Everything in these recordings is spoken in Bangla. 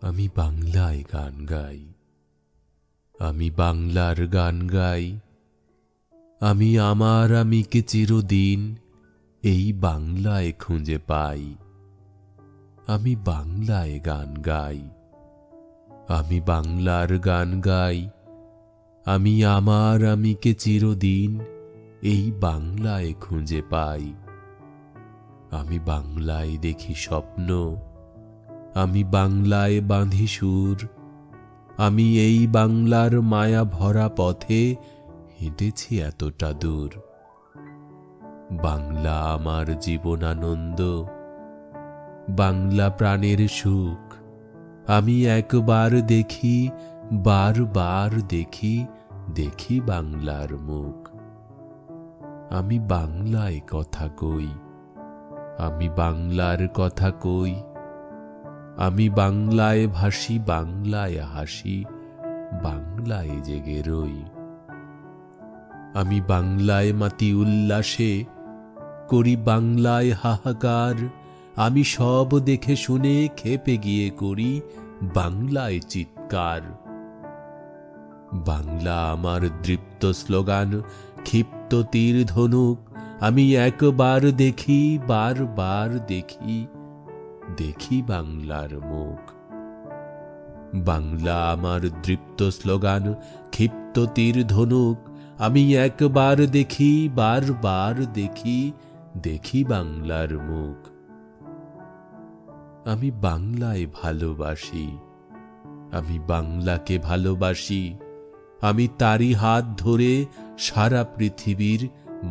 আমি বাংলায় গান গাই, আমি বাংলার গান গাই। আমি আমার আমিকে চিরদিন এই বাংলায় খুঁজে পাই। আমি বাংলায় গান গাই, আমি বাংলার গান গাই। আমি আমার আমিকে চিরদিন এই বাংলায় খুঁজে পাই। আমি বাংলায় দেখি স্বপ্ন, আমি বাংলায় বাঁধি সুর। আমি এই বাংলার মায়া ভরা পথে হেঁটেছি এতটা দূর। বাংলা আমার জীবন আনন্দ, বাংলা প্রাণের সুখ। আমি একবার দেখি, বারবার দেখি, দেখি বাংলার মুখ। আমি বাংলায় কথা কই, আমি বাংলার কথা কই। আমি বাংলায় ভাসি, বাংলায় হাসি, বাংলায় জেগে রই। আমি বাংলায় মাতি উল্লাসে, করি বাংলায় হাহাকার। আমি সব দেখে শুনে খেপে গিয়ে করি বাংলায় চিৎকার। বাংলা আমার দৃপ্ত স্লোগান, ক্ষিপ্ত তীর ধনুক। আমি একবার দেখি, বারবার দেখি, দেখি বাংলার মুখ। বাংলা আমার দৃপ্ত স্লোগান, ক্ষিপ্ত তীর ধনুক। আমি একবার দেখি, বারবার দেখি, দেখি বাংলার মুখ। আমি বাংলায় ভালোবাসি, আমি বাংলাকে ভালোবাসি। আমি তারই হাত ধরে সারা পৃথিবীর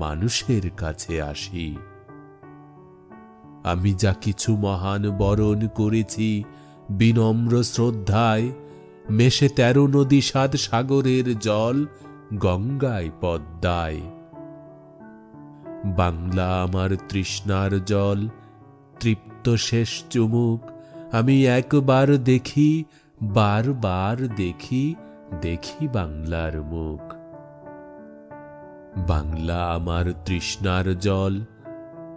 মানুষের কাছে আসি। আমি যা কিছু মহান বরণ করেছি বিনম্র শ্রদ্ধায়, মেশে 13 নদী 7 সাগরের জল গঙ্গায় পদ্মায়। বাংলা আমার তৃষ্ণার জল, তৃপ্ত শেষ চুমুক। আমি একবার দেখি, বারবার দেখি, দেখি বাংলার মুখ। বাংলা আমার তৃষ্ণার জল,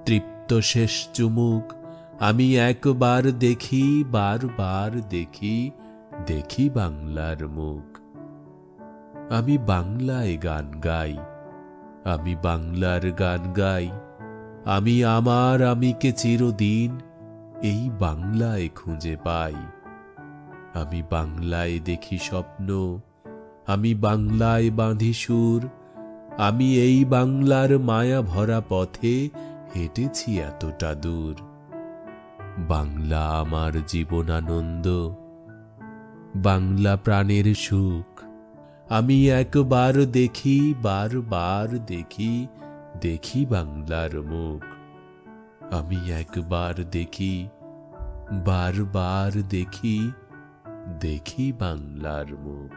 তৃপ্ত শেষ চুমুক। আমি একবার দেখি, বারবার দেখি, দেখি বাংলার মুখ। আমি বাংলায় গান গাই, আমি বাংলার গান গাই। আমি আমার আমিকে চিরদিন এই বাংলায় খুঁজে পাই। আমি বাংলায় দেখি স্বপ্ন, আমি বাংলায় বাঁধি সুর। আমি এই বাংলার মায়া ভরা পথে হেঁটেছি এতটা দূর। বাংলা আমার জীবন আনন্দ, বাংলা প্রাণের সুখ। আমি একবার দেখি, বারবার দেখি, দেখি বাংলার মুখ। আমি একবার দেখি, বারবার দেখি, দেখি বাংলার মুখ।